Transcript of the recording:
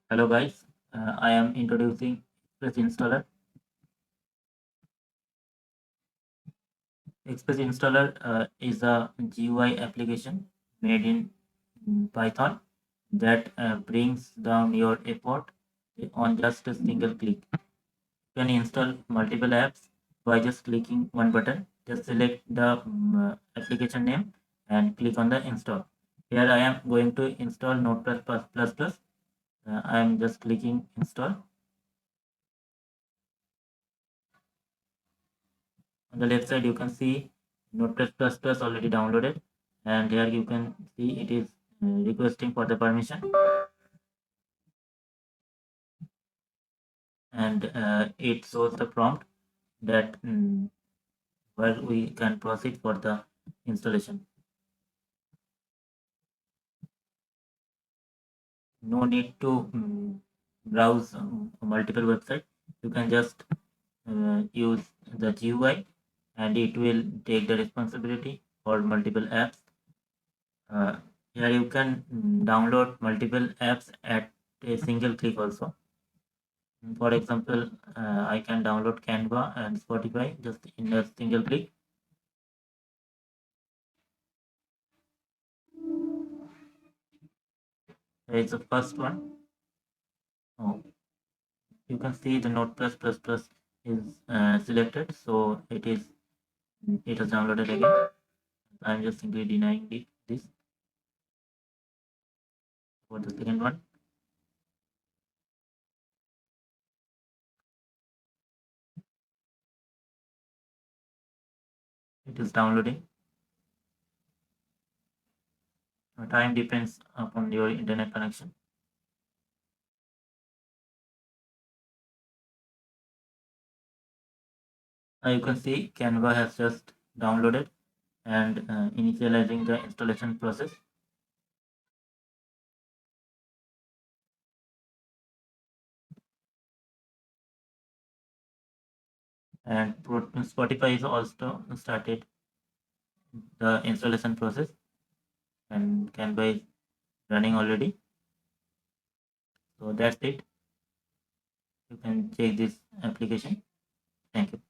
Hello guys, I am introducing Express Installer. Express Installer is a GUI application made in Python that brings down your effort on just a single click. You can install multiple apps by just clicking one button. Just select the application name and click on the install. Here I am going to install Notepad++. I am just clicking install. On the left side, you can see Notepad++ already downloaded, and here you can see it is requesting for the permission, and it shows the prompt that where we can proceed for the installation. No need to browse multiple websites. You can just use the GUI, and it will take the responsibility for multiple apps. Uh, Here you can download multiple apps at a single click also. For example, I can download Canva and Spotify just in a single click. Here is the first one. Oh, you can see the Note++ is selected, so it is downloaded again. I'm just simply denying this for the second one. It is downloading. Time depends upon your internet connection. You can see Canva has just downloaded and initializing the installation process. And Spotify is also started the installation process, and Canva is running already. So that's it. You can check this application. Thank you.